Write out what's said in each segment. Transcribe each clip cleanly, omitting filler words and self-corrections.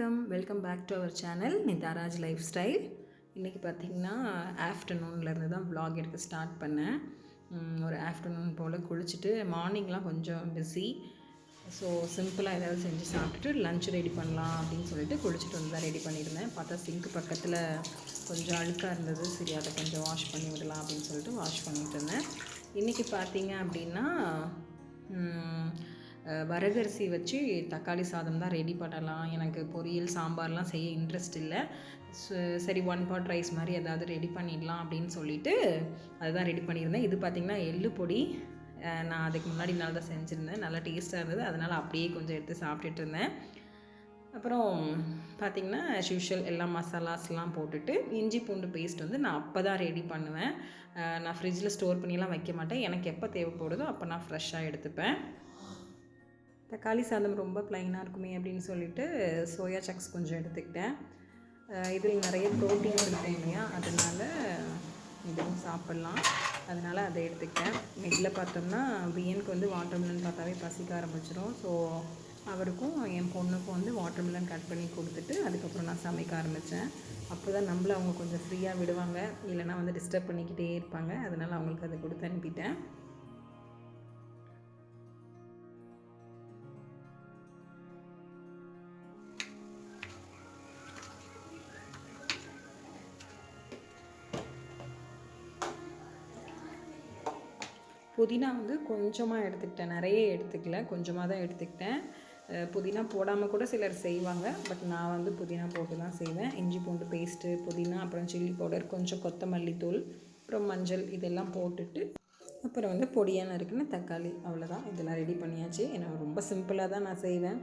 வணக்கம், welcome back to our channel Nitharaj lifestyle. இன்றைக்கி பார்த்திங்கன்னா ஆஃப்டர்நூன்லேருந்து தான் vlog எடுக்க ஸ்டார்ட் பண்ணேன். ஒரு ஆஃப்டர்நூன் போல் குளிச்சுட்டு மார்னிங்லாம் கொஞ்சம் பிஸி. ஸோ சிம்பிளாக ஏதாவது செஞ்சு சாப்பிட்டுட்டு லன்ச் ரெடி பண்ணலாம் அப்படின்னு சொல்லிட்டு குளிச்சுட்டு வந்து தான் ரெடி பண்ணியிருந்தேன். பார்த்தா சிங்க் பக்கத்தில் கொஞ்சம் அழுக்காக இருந்தது. சரி, அதை கொஞ்சம் வாஷ் பண்ணி விடலாம் அப்படின்னு சொல்லிட்டு வாஷ் பண்ணிகிட்டு இருந்தேன். இன்றைக்கி பார்த்திங்க அப்படின்னா வரகரிசி வச்சு தக்காளி சாதம் தான் ரெடி பண்ணலாம். எனக்கு பொரியல் சாம்பார்லாம் செய்ய இன்ட்ரெஸ்ட் இல்லை. சரி, 1 pot ரைஸ் மாதிரி ஏதாவது ரெடி பண்ணிடலாம் அப்படின்னு சொல்லிட்டு அதுதான் ரெடி பண்ணியிருந்தேன். இது பார்த்திங்கன்னா எள்ளு பொடி. நான் அதுக்கு முன்னாடி நாள் தான் செஞ்சுருந்தேன். நல்லா டேஸ்ட்டாக இருந்தது. அதனால் அப்படியே கொஞ்சம் எடுத்து சாப்பிட்டுட்டு இருந்தேன். அப்புறம் பார்த்திங்கன்னா யூஷுவல் எல்லா மசாலாஸ்லாம் போட்டுட்டு இஞ்சி பூண்டு பேஸ்ட் வந்து நான் அப்போ தான் ரெடி பண்ணுவேன். நான் ஃப்ரிட்ஜில் ஸ்டோர் பண்ணிலாம் வைக்க மாட்டேன். எனக்கு எப்போ தேவைப்படுதோ அப்போ நான் ஃப்ரெஷ்ஷாக எடுத்துப்பேன். தக்காளி சாதம் ரொம்ப ப்ளைனாக இருக்குமே அப்படின்னு சொல்லிட்டு சோயா சங்க்ஸ் கொஞ்சம் எடுத்துக்கிட்டேன். இதில் நிறைய ப்ரோட்டீன் இருக்கும் இல்லையா, அதனால் இதுவும் சாப்பிட்லாம். அதனால் அதை எடுத்துக்கிட்டேன். நெட்டில் பார்த்தோம்னா வியனுக்கு வந்து வாட்டர்மெலன் பார்த்தாவே பசிக்க ஆரம்பிச்சிடும். ஸோ அவருக்கும் என் பொண்ணுக்கும் வந்து வாட்டர்மெலன் கட் பண்ணி கொடுத்துட்டு அதுக்கப்புறம் நான் சமைக்க ஆரம்பித்தேன். அப்போ தான் நம்மள அவங்க கொஞ்சம் ஃப்ரீயாக விடுவாங்க, இல்லைனா வந்து டிஸ்டர்ப் பண்ணிக்கிட்டே இருப்பாங்க. அதனால் அவங்களுக்கு அதை கொடுத்து அனுப்பிட்டேன். புதினா வந்து கொஞ்சமாக எடுத்துக்கிட்டேன், நிறைய எடுத்துக்கல, கொஞ்சமாக தான் எடுத்துக்கிட்டேன். புதினா போடாமல் கூட சிலர் செய்வாங்க, பட் நான் வந்து புதினா போட்டு தான் செய்வேன். இஞ்சி பூண்டு பேஸ்ட்டு, புதினா, அப்புறம் சில்லி பவுடர், கொஞ்சம் கொத்தமல்லி தூள், அப்புறம் மஞ்சள், இதெல்லாம் போட்டுட்டு அப்புறம் வந்து பொடியான இருக்குன்னு தக்காளி, அவ்வளோதான். இதெல்லாம் ரெடி பண்ணியாச்சு. ஏன்னா ரொம்ப சிம்பிளாக தான் நான் செய்வேன்.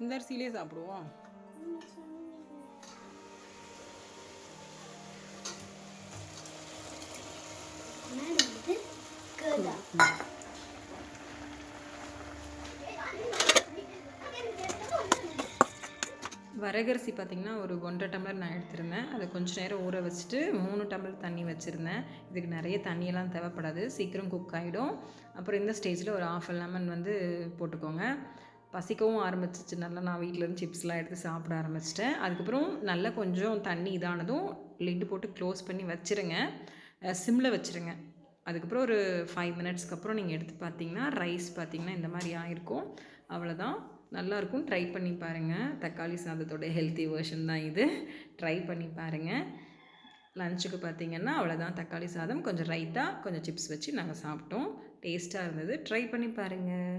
இந்த அரிசியிலே சாப்பிடுவோம். வரகரிசி பார்த்திங்கன்னா ஒரு 1.5 டம்ளர் நான் எடுத்திருந்தேன். அதை கொஞ்சம் நேரம் ஊற வச்சுட்டு 3 டம்ளர் தண்ணி வச்சுருந்தேன். இதுக்கு நிறைய தண்ணியெல்லாம் தேவைப்படாது, சீக்கிரம் குக் ஆகிடும். அப்புறம் இந்த ஸ்டேஜில் ஒரு 1/2 லெமன் வந்து போட்டுக்கோங்க. பசிக்கவும் ஆரம்பிச்சிச்சு. நல்லா நான் வீட்டிலேருந்து சிப்ஸ்லாம் எடுத்து சாப்பிட ஆரம்பிச்சிட்டேன். அதுக்கப்புறம் நல்லா கொஞ்சம் தண்ணி இதானதும் லிட்டு போட்டு க்ளோஸ் பண்ணி வச்சுருங்க, சிம்மில் வச்சுருங்க. அதுக்கப்புறம் ஒரு 5 மினிட்ஸ்க்கு அப்புறம் நீங்கள் எடுத்து பார்த்தீங்கன்னா ரைஸ் பார்த்திங்கன்னா இந்த மாதிரி ஆயிருக்கும். அவ்வளோதான், நல்லாயிருக்கும். ட்ரை பண்ணி பாருங்கள். தக்காளி சாதத்தோட ஹெல்த்தி வெர்ஷன் தான் இது. ட்ரை பண்ணி பாருங்கள். லஞ்சுக்கு பார்த்திங்கன்னா அவ்வளோதான், தக்காளி சாதம், கொஞ்சம் ரைத்தா, கொஞ்சம் சிப்ஸ் வச்சு நாங்கள் சாப்பிட்டோம். டேஸ்ட்டாக இருந்தது. ட்ரை பண்ணி பாருங்கள்.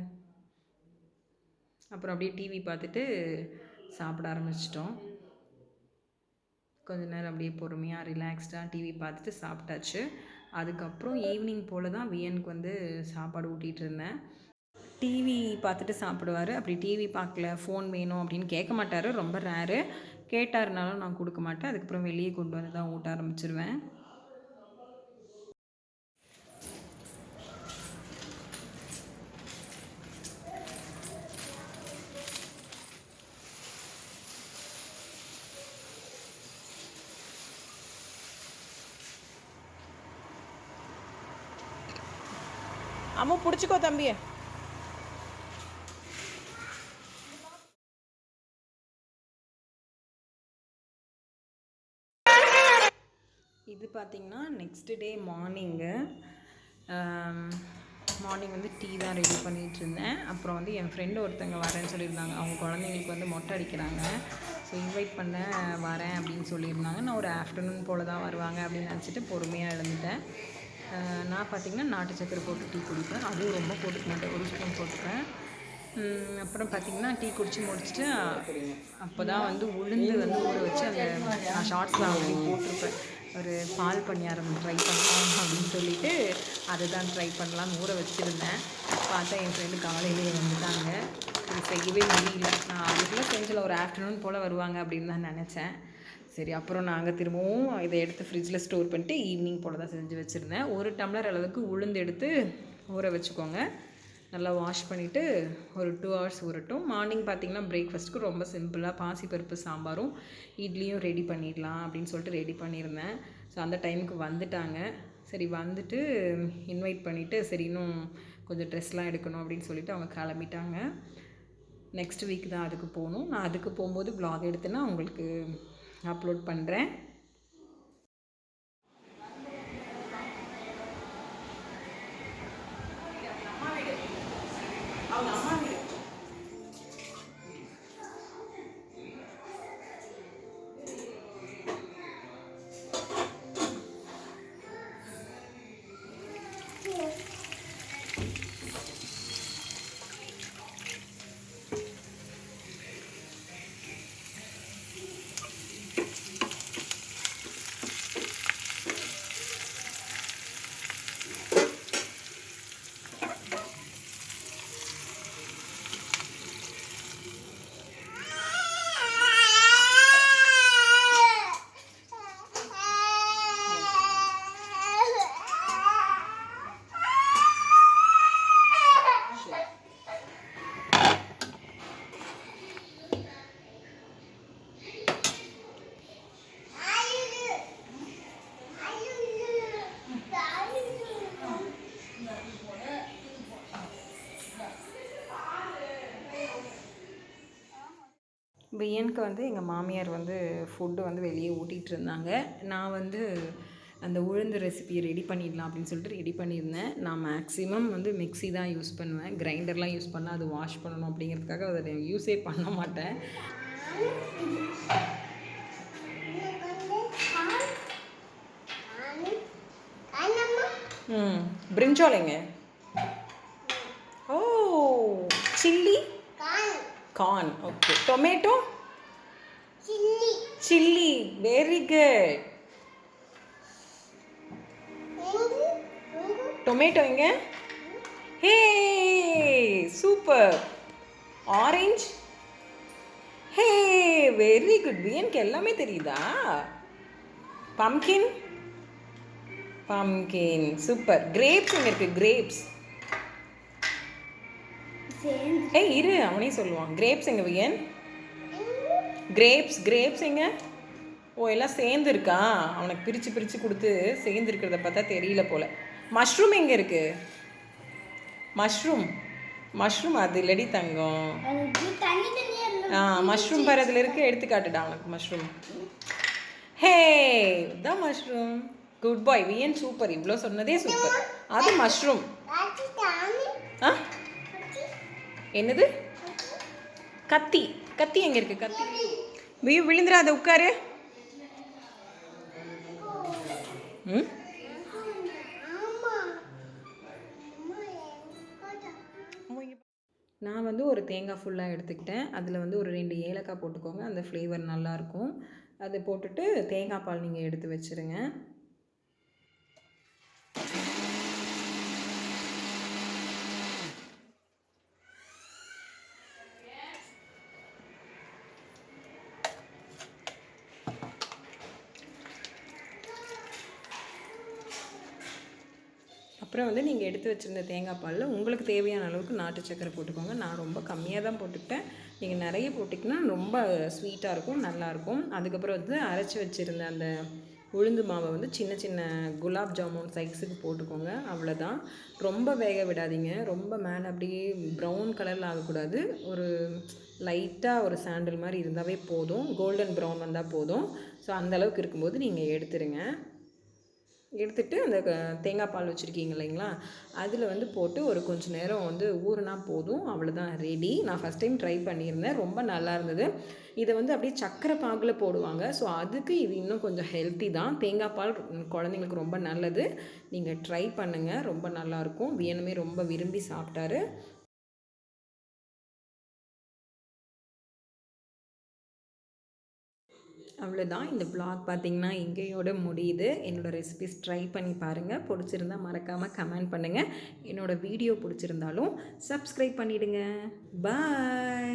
அப்புறம் அப்படியே டிவி பார்த்துட்டு சாப்பிட ஆரம்பிச்சிட்டோம். கொஞ்ச நேரம் அப்படியே பொறுமையாக ரிலாக்ஸ்டாக டிவி பார்த்துட்டு சாப்பிட்டாச்சு. அதுக்கப்புறம் ஈவினிங் போல் தான் வியனுக்கு வந்து சாப்பாடு ஊட்டிகிட்டு இருந்தேன். டிவி பார்த்துட்டு சாப்பிடுவார். அப்படி டிவி பார்க்கல, ஃபோன் வேணும் அப்படின்னு கேட்க மாட்டார், ரொம்ப ரேரு. கேட்டாருனாலும் நான் கொடுக்க மாட்டேன். அதுக்கப்புறம் வெளியே கொண்டு வந்து தான் ஊட்ட ஆரம்பிச்சிருவேன். அம்மா பிடிச்சிக்கோ தம்பியை. இது பார்த்திங்கன்னா நெக்ஸ்ட் டே மார்னிங் வந்து டீ தான் ரெடி பண்ணிகிட்டு இருந்தேன். அப்புறம் வந்து என் ஃப்ரெண்டு ஒருத்தங்க வரேன்னு சொல்லியிருந்தாங்க. அவங்க குழந்தைங்களுக்கு வந்து மொட்டை அடிக்கிறாங்க. ஸோ இன்வைட் பண்ண வரேன் அப்படின்னு சொல்லியிருந்தாங்க. நான் ஒரு ஆஃப்டர்நூன் போல் தான் வருவாங்க அப்படின்னு நினச்சிட்டு பொறுமையாக எழுந்துட்டேன். நான் பார்த்திங்கன்னா நாட்டு சக்கரை போட்டு டீ குடிப்பேன். அதுவும் ரொம்ப போட்டுக்க மாட்டேன், ஒரு ஸ்பூன் போட்டுப்பேன். அப்புறம் பார்த்திங்கன்னா டீ குடித்து முடிச்சுட்டு அப்போ தான் வந்து உளுந்து வந்து ஊற வச்சு அந்த நான் ஷார்ட்ஸில் ஆல்ரெடி போட்டிருப்பேன். ஒரு பால் பணியாரம் ட்ரை பண்ணலாம் அப்படின்னு சொல்லிவிட்டு அதை தான் ட்ரை பண்ணலான்னு ஊற வச்சுருந்தேன். பார்த்தா என் ஃப்ரெண்டு காலையிலேயே வந்துட்டாங்க. இது செய்யவே முடியல. நான் அதுக்குள்ளே செஞ்சில் ஒரு ஆஃப்டர்நூன் போல் வருவாங்க அப்படின்னு தான் நினச்சேன். சரி, அப்புறம் நாங்கள் திரும்பவும் இதை எடுத்து ஃப்ரிட்ஜில் ஸ்டோர் பண்ணிட்டு ஈவினிங் போல் தான் செஞ்சு வச்சுருந்தேன். 1 டம்ளர் அளவுக்கு உளுந்து எடுத்து ஊற வச்சுக்கோங்க. நல்லா வாஷ் பண்ணிவிட்டு ஒரு 2 ஹவர்ஸ் ஊறட்டும். மார்னிங் பார்த்திங்கன்னா பிரேக்ஃபாஸ்ட்டுக்கு ரொம்ப சிம்பிளாக பாசிப்பருப்பு சாம்பாரும் இட்லியும் ரெடி பண்ணிடலாம் அப்படின்னு சொல்லிட்டு ரெடி பண்ணியிருந்தேன். ஸோ அந்த டைமுக்கு வந்துட்டாங்க. சரி வந்துட்டு இன்வைட் பண்ணிவிட்டு சரி இன்னும் கொஞ்சம் ட்ரெஸ்லாம் எடுக்கணும் அப்படின்னு சொல்லிவிட்டு அவங்க கிளம்பிட்டாங்க. நெக்ஸ்ட் வீக் தான் அதுக்கு போகணும். நான் அதுக்கு போகும்போது வ்ளாக் எடுத்தேன்னா உங்களுக்கு அப்லோட் பண்ணுறேன். வியனுக்கு வந்து எங்கள் மாமியார் வந்து ஃபுட்டு வந்து வெளியே ஊட்டிகிட்டு இருந்தாங்க. நான் வந்து அந்த உளுந்து ரெசிபியை ரெடி பண்ணிடலாம் அப்படின்னு சொல்லிட்டு ரெடி பண்ணியிருந்தேன். நான் மேக்ஸிமம் வந்து மிக்ஸி தான் யூஸ் பண்ணுவேன். கிரைண்டர்லாம் யூஸ் பண்ணால் அது வாஷ் பண்ணணும் அப்படிங்கிறதுக்காக அதை யூஸே பண்ண மாட்டேன். பிரிஞ்சாலைங்க. Oh chilli corn. Okay. Tomato chilli. Very good. Tomato எங்க? Hey super. Orange. Hey very good. வியனுக்கு எல்லாமே தெரியுதா? Pumpkin pumpkin super. கிரேப்ஸ் எங்க இருக்கு? கிரேப்ஸ். ஏய் இரு அவனே சொல்லுவான். கிரேப்ஸ் எங்க வியன்? கிரேப்ஸ் எங்க? ஓ எல்லாம் சேர்ந்து இருக்கா? அவனுக்கு பிரித்து பிரித்து கொடுத்து சேர்ந்து இருக்கிறத பார்த்தா தெரியல போல். மஷ்ரூம் எங்கே இருக்குது? மஷ்ரூம் அது இல்லடி தங்கம். மஷ்ரூம் பாரு அதில் இருக்குது. எடுத்துக்காட்டுடா அவனுக்கு மஷ்ரூம். ஹே தான் மஷ்ரூம். குட் பாய் வியன். சூப்பர். இவ்வளோ சொன்னதே சூப்பர். அது மஷ்ரூம். என்னது? கத்தி எங்கே இருக்குது? கத்தி விழுந்துடாத உட்காரு. நான் வந்து ஒரு தேங்காய் ஃபுல்லாக எடுத்துக்கிட்டேன். அதில் வந்து ஒரு 2 ஏலக்காய் போட்டுக்கோங்க. அந்த ஃப்ளேவர் நல்லாயிருக்கும். அதை போட்டுட்டு தேங்காய் பால் நீங்கள் எடுத்து வச்சுருங்க. அப்புறம் வந்து நீங்கள் எடுத்து வச்சுருந்த தேங்காய் பாலில் உங்களுக்கு தேவையான அளவுக்கு நாட்டு சக்கரை போட்டுக்கோங்க. நான் ரொம்ப கம்மியாக தான் போட்டுக்கிட்டேன். நீங்கள் நிறைய போட்டிங்கன்னா ரொம்ப ஸ்வீட்டாக இருக்கும், நல்லாயிருக்கும். அதுக்கப்புறம் வந்து அரைச்சி வச்சுருந்த அந்த உளுந்து மாவை வந்து சின்ன சின்ன குலாப் ஜாமுன் சைஸுக்கு போட்டுக்கோங்க. அவ்வளோதான். ரொம்ப வேக விடாதீங்க. ரொம்ப மேலே அப்படியே ப்ரௌன் கலரில் ஆகக்கூடாது. ஒரு லைட்டாக ஒரு சாண்டில் மாதிரி இருந்தாவே போதும். கோல்டன் ப்ரௌன் வந்தால் போதும். ஸோ அந்தளவுக்கு இருக்கும்போது நீங்கள் எடுத்துருங்க. எடுத்துகிட்டு அந்த தேங்காய் பால் வச்சுருக்கீங்க இல்லைங்களா, அதில் வந்து போட்டு ஒரு கொஞ்சம் நேரம் வந்து ஊறினா போதும். அவ்வளோதான், ரெடி. நான் ஃபஸ்ட் டைம் ட்ரை பண்ணியிருந்தேன், ரொம்ப நல்லா இருந்தது. இதை வந்து அப்படியே சக்கரை பாகில் போடுவாங்க. ஸோ அதுக்கு இது இன்னும் கொஞ்சம் ஹெல்த்தி தான். தேங்காய் பால் குழந்தைங்களுக்கு ரொம்ப நல்லது. நீங்கள் ட்ரை பண்ணுங்கள், ரொம்ப நல்லாயிருக்கும். வியனுமே ரொம்ப விரும்பி சாப்பிட்டாரு. அவ்வளோதான். இந்த வ்ளாக் பார்த்திங்கன்னா இங்கேயோட முடியுது. என்னோடய ரெசிபிஸ் ட்ரை பண்ணி பாருங்கள். பிடிச்சிருந்தால் மறக்காமல் கமெண்ட் பண்ணுங்கள். என்னோடய வீடியோ பிடிச்சிருந்தாலும் சப்ஸ்கிரைப் பண்ணிவிடுங்க. பாய்.